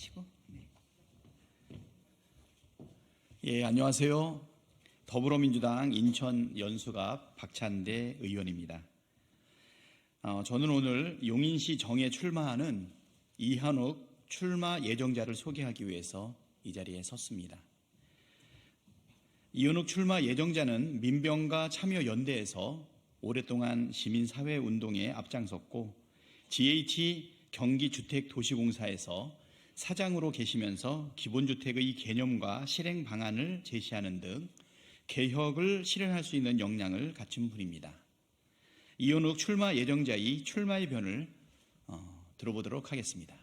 하시고. 네. 예, 안녕하세요. 더불어민주당 인천 연수갑 박찬대 의원입니다. 저는 오늘 용인시 정에 출마하는 이한욱 출마 예정자를 소개하기 위해서 이 자리에 섰습니다. 이한욱 출마 예정자는 민병가 참여연대에서 오랫동안 시민사회운동에 앞장섰고 GH 경기주택도시공사에서 사장으로 계시면서 기본주택의 개념과 실행 방안을 제시하는 등 개혁을 실현할 수 있는 역량을 갖춘 분입니다. 이한욱 출마 예정자의 출마의 변을 들어보도록 하겠습니다.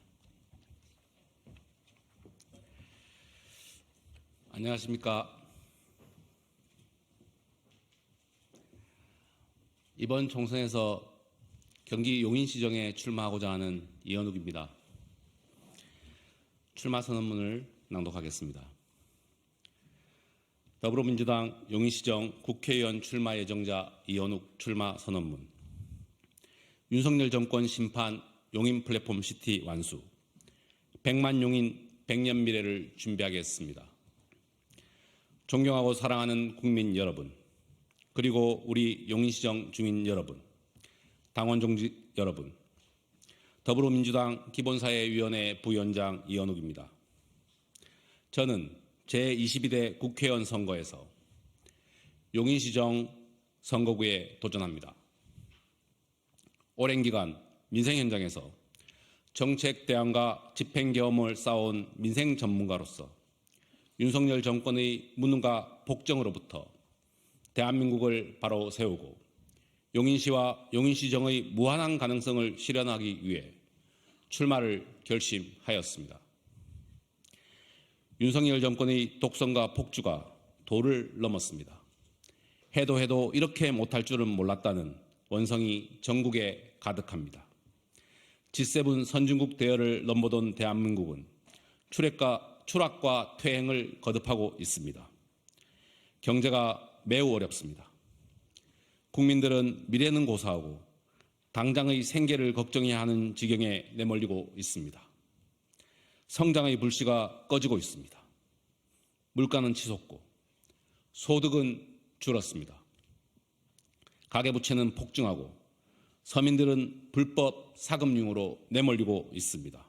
안녕하십니까. 이번 총선에서 경기 용인시정에 출마하고자 하는 이한욱입니다. 출마 선언문을 낭독하겠습니다. 더불어민주당 용인시정 국회의원 출마 예정자 이한욱 출마 선언문. 윤석열 정권 심판 용인 플랫폼 시티 완수. 100만 용인 100년 미래를 준비하겠습니다. 존경하고 사랑하는 국민 여러분, 그리고 우리 용인시정 주민 여러분, 당원 종직 여러분, 더불어민주당 기본사회위원회 부위원장 이한욱입니다. 저는 제22대 국회의원 선거에서 용인시정 선거구에 도전합니다. 오랜 기간 민생 현장에서 정책 대안과 집행 경험을 쌓아온 민생 전문가로서 윤석열 정권의 무능과 복정으로부터 대한민국을 바로 세우고 용인시와 용인시정의 무한한 가능성을 실현하기 위해 출마를 결심하였습니다. 윤석열 정권의 독선과 폭주가 도를 넘었습니다. 해도 이렇게 못할 줄은 몰랐다는 원성이 전국에 가득합니다. G7 선진국 대열을 넘보던 대한민국은 추락과 퇴행을 거듭하고 있습니다. 경제가 매우 어렵습니다. 국민들은 미래는 고사하고 당장의 생계를 걱정해야 하는 지경에 내몰리고 있습니다. 성장의 불씨가 꺼지고 있습니다. 물가는 치솟고 소득은 줄었습니다. 가계부채는 폭증하고 서민들은 불법 사금융으로 내몰리고 있습니다.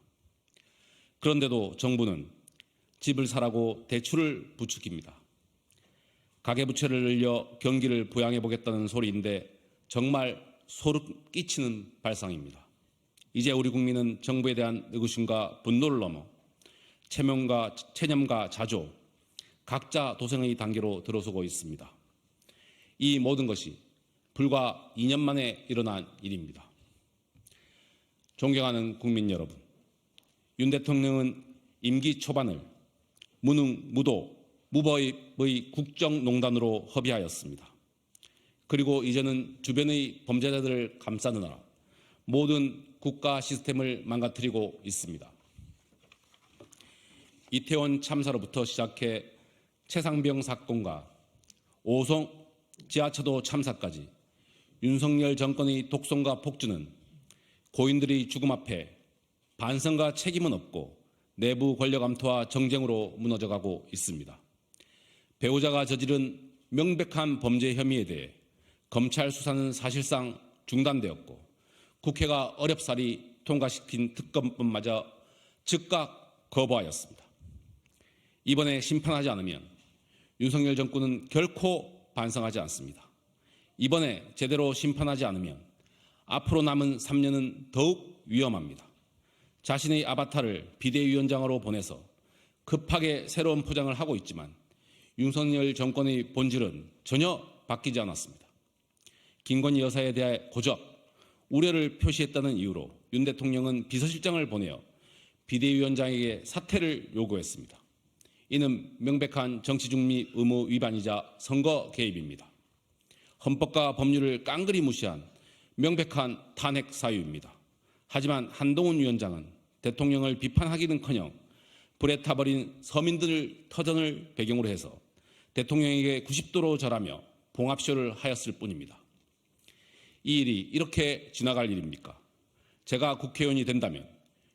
그런데도 정부는 집을 사라고 대출을 부추깁니다. 가계부채를 늘려 경기를 부양해보겠다는 소리인데 정말 소름 끼치는 발상입니다. 이제 우리 국민은 정부에 대한 의구심과 분노를 넘어 체념과 자조, 각자 도생의 단계로 들어서고 있습니다. 이 모든 것이 불과 2년 만에 일어난 일입니다. 존경하는 국민 여러분, 윤 대통령은 임기 초반을 무능, 무도, 무법의 국정농단으로 허비하였습니다. 그리고 이제는 주변의 범죄자들을 감싸느라 모든 국가 시스템을 망가뜨리고 있습니다. 이태원 참사로부터 시작해 최상병 사건과 오송 지하차도 참사까지 윤석열 정권의 독선과 폭주는 고인들의 죽음 앞에 반성과 책임은 없고 내부 권력 암투와 정쟁으로 무너져가고 있습니다. 배우자가 저지른 명백한 범죄 혐의에 대해 검찰 수사는 사실상 중단되었고 국회가 어렵사리 통과시킨 특검법마저 즉각 거부하였습니다. 이번에 심판하지 않으면 윤석열 정권은 결코 반성하지 않습니다. 이번에 제대로 심판하지 않으면 앞으로 남은 3년은 더욱 위험합니다. 자신의 아바타를 비대위원장으로 보내서 급하게 새로운 포장을 하고 있지만 윤석열 정권의 본질은 전혀 바뀌지 않았습니다. 김건희 여사에 대해 고적, 우려를 표시했다는 이유로 윤 대통령은 비서실장을 보내어 비대위원장에게 사퇴를 요구했습니다. 이는 명백한 정치중립 의무 위반이자 선거 개입입니다. 헌법과 법률을 깡그리 무시한 명백한 탄핵 사유입니다. 하지만 한동훈 위원장은 대통령을 비판하기는커녕 불에 타버린 서민들 터전을 배경으로 해서 대통령에게 90도로 절하며 봉합쇼를 하였을 뿐입니다. 이 일이 이렇게 지나갈 일입니까? 제가 국회의원이 된다면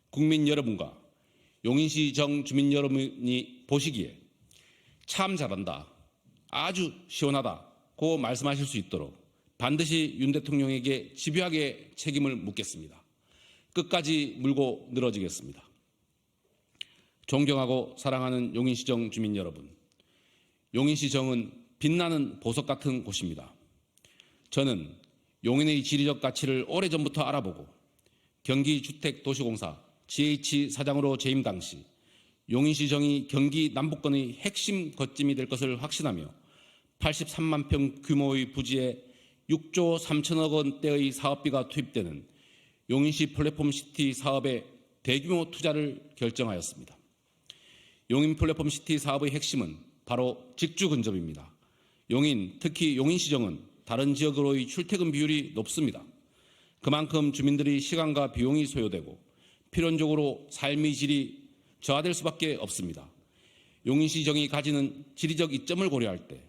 국민 여러분과 용인시정 주민 여러분이 보시기에 참 잘한다, 아주 시원하다고 말씀하실 수 있도록 반드시 윤 대통령에게 집요하게 책임을 묻겠습니다. 끝까지 물고 늘어지겠습니다. 존경하고 사랑하는 용인시정 주민 여러분, 용인시정은 빛나는 보석 같은 곳입니다. 저는 용인의 지리적 가치를 오래전부터 알아보고 경기주택도시공사 GH 사장으로 재임 당시 용인시정이 경기 남부권의 핵심 거점이 될 것을 확신하며 83만 평 규모의 부지에 6조 3천억 원대의 사업비가 투입되는 용인시 플랫폼시티 사업에 대규모 투자를 결정하였습니다. 용인 플랫폼시티 사업의 핵심은 바로 직주 근접입니다. 용인, 특히 용인시정은 다른 지역으로의 출퇴근 비율이 높습니다. 그만큼 주민들이 시간과 비용이 소요되고 필연적으로 삶의 질이 저하될 수밖에 없습니다. 용인시정이 가지는 지리적 이점을 고려할 때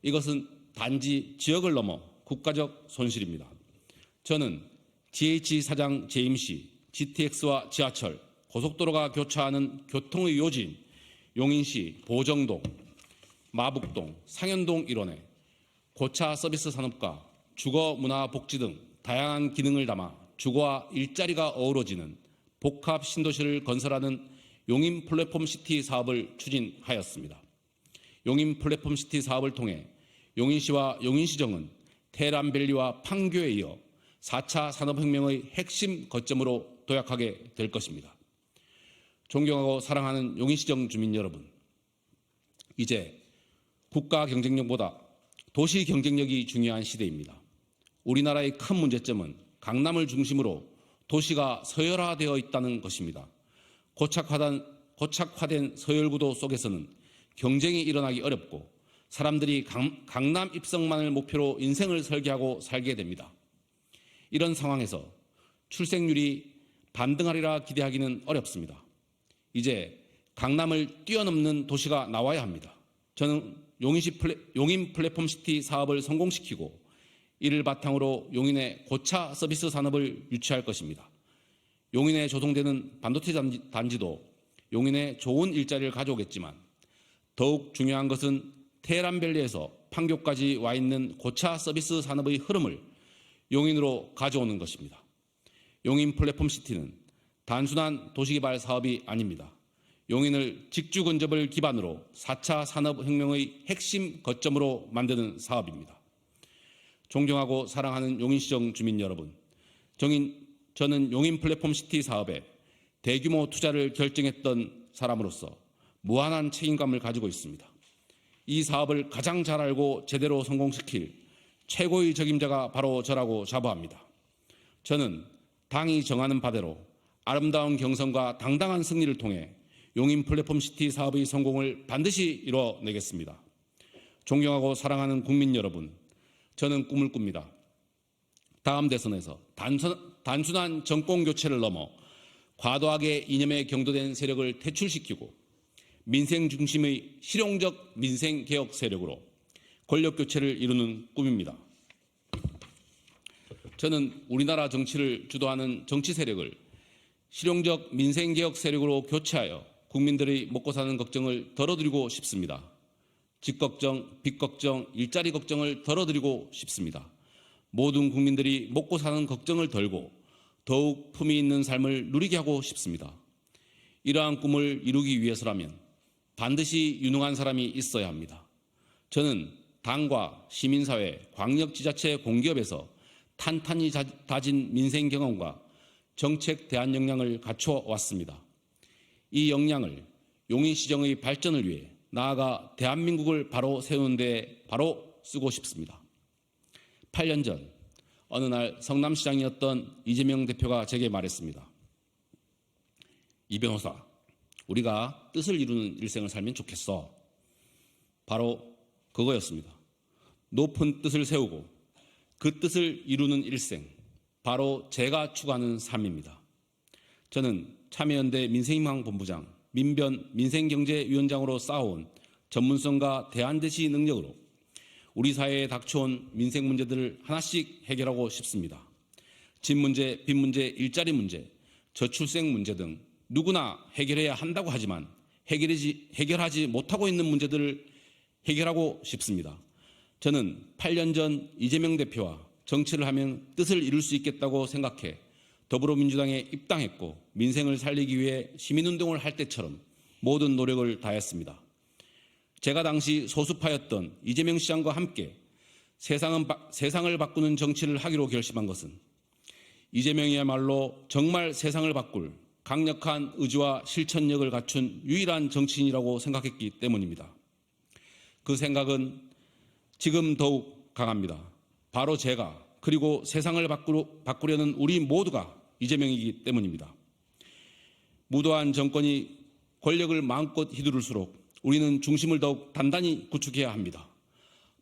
이것은 단지 지역을 넘어 국가적 손실입니다. 저는 GH 사장 재임 시 GTX와 지하철, 고속도로가 교차하는 교통의 요지인 용인시 보정동, 마북동, 상현동 일원에 고차 서비스 산업과 주거 문화 복지 등 다양한 기능을 담아 주거와 일자리가 어우러지는 복합 신도시를 건설하는 용인 플랫폼시티 사업을 추진하였습니다. 용인 플랫폼시티 사업을 통해 용인시와 용인시정은 테란밸리와 판교에 이어 4차 산업혁명의 핵심 거점으로 도약하게 될 것입니다. 존경하고 사랑하는 용인시정 주민 여러분, 이제 국가 경쟁력보다 도시 경쟁력이 중요한 시대입니다. 우리나라의 큰 문제점은 강남을 중심으로 도시가 서열화되어 있다는 것입니다. 고착화된 서열구도 속에서는 경쟁이 일어나기 어렵고 사람들이 강남 입성만을 목표로 인생을 설계하고 살게 됩니다. 이런 상황에서 출생률이 반등하리라 기대하기는 어렵습니다. 이제 강남을 뛰어넘는 도시가 나와야 합니다. 저는 용인 플랫폼시티 사업을 성공시키고 이를 바탕으로 용인의 고차 서비스 산업을 유치할 것입니다. 용인에 조성되는 반도체 단지도 용인에 좋은 일자리를 가져오겠지만 더욱 중요한 것은 테란밸리에서 판교까지 와 있는 고차 서비스 산업의 흐름을 용인으로 가져오는 것입니다. 용인 플랫폼시티는 단순한 도시개발 사업이 아닙니다. 용인을 직주 근접을 기반으로 4차 산업혁명의 핵심 거점으로 만드는 사업입니다. 존경하고 사랑하는 용인시정 주민 여러분, 저는 용인 플랫폼시티 사업에 대규모 투자를 결정했던 사람으로서 무한한 책임감을 가지고 있습니다. 이 사업을 가장 잘 알고 제대로 성공시킬 최고의 책임자가 바로 저라고 자부합니다. 저는 당이 정하는 바대로 아름다운 경선과 당당한 승리를 통해 용인 플랫폼시티 사업의 성공을 반드시 이뤄내겠습니다. 존경하고 사랑하는 국민 여러분, 저는 꿈을 꿉니다. 다음 대선에서 단순한 정권 교체를 넘어 과도하게 이념에 경도된 세력을 퇴출시키고 민생 중심의 실용적 민생 개혁 세력으로 권력 교체를 이루는 꿈입니다. 저는 우리나라 정치를 주도하는 정치 세력을 실용적 민생 개혁 세력으로 교체하여 국민들의 먹고 사는 걱정을 덜어드리고 싶습니다. 집 걱정, 빚 걱정, 일자리 걱정을 덜어드리고 싶습니다. 모든 국민들이 먹고 사는 걱정을 덜고 더욱 품위 있는 삶을 누리게 하고 싶습니다. 이러한 꿈을 이루기 위해서라면 반드시 유능한 사람이 있어야 합니다. 저는 당과 시민사회, 광역지자체, 공기업에서 탄탄히 다진 민생 경험과 정책 대안 역량을 갖춰 왔습니다. 이 역량을 용인시정의 발전을 위해 나아가 대한민국을 바로 세우는 데 바로 쓰고 싶습니다. 8년 전 어느 날 성남시장이었던 이재명 대표가 제게 말했습니다. 이 변호사, 우리가 뜻을 이루는 일생을 살면 좋겠어. 바로 그거였습니다. 높은 뜻을 세우고 그 뜻을 이루는 일생, 바로 제가 추구하는 삶입니다. 저는 참여연대 민생희망 본부장, 민변 민생경제위원장으로 쌓아온 전문성과 대안제시 능력으로 우리 사회에 닥쳐온 민생 문제들을 하나씩 해결하고 싶습니다. 집 문제, 빚 문제, 일자리 문제, 저출생 문제 등 누구나 해결해야 한다고 하지만 해결하지 못하고 있는 문제들을 해결하고 싶습니다. 저는 8년 전 이재명 대표와 정치를 하면 뜻을 이룰 수 있겠다고 생각해 더불어민주당에 입당했고 민생을 살리기 위해 시민운동을 할 때처럼 모든 노력을 다했습니다. 제가 당시 소수파였던 이재명 시장과 함께 세상을 바꾸는 정치를 하기로 결심한 것은 이재명이야말로 정말 세상을 바꿀 강력한 의지와 실천력을 갖춘 유일한 정치인이라고 생각했기 때문입니다. 그 생각은 지금 더욱 강합니다. 바로 제가 그리고 세상을 바꾸려는 우리 모두가 이재명이기 때문입니다. 무도한 정권이 권력을 마음껏 휘두를수록 우리는 중심을 더욱 단단히 구축해야 합니다.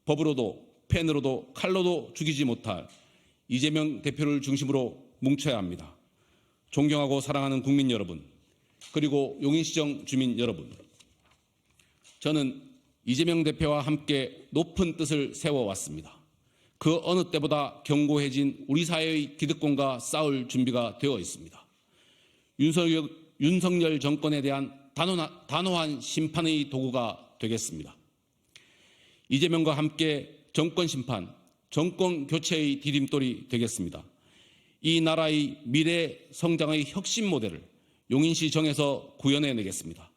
법으로도 펜으로도 칼로도 죽이지 못할 이재명 대표를 중심으로 뭉쳐야 합니다. 존경하고 사랑하는 국민 여러분, 그리고 용인시정 주민 여러분, 저는 이재명 대표와 함께 높은 뜻을 세워왔습니다. 그 어느 때보다 견고해진 우리 사회의 기득권과 싸울 준비가 되어 있습니다. 윤석열 정권에 대한 단호한 심판의 도구가 되겠습니다. 이재명과 함께 정권 심판, 정권 교체의 디딤돌이 되겠습니다. 이 나라의 미래 성장의 혁신 모델을 용인시정에서 구현해내겠습니다.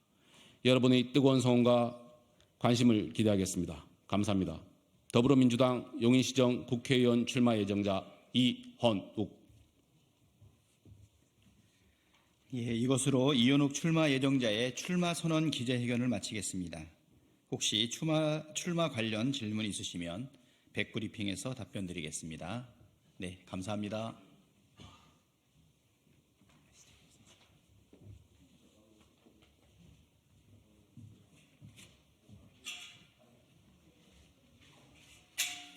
여러분의 뜨거운 성원과 관심을 기대하겠습니다. 감사합니다. 더불어민주당 용인시정 국회의원 출마 예정자 이헌욱. 예, 이것으로 이현욱 출마 예정자의 출마 선언 기자회견을 마치겠습니다. 혹시 출마 관련 질문 있으시면 백브리핑에서 답변 드리겠습니다. 네, 감사합니다.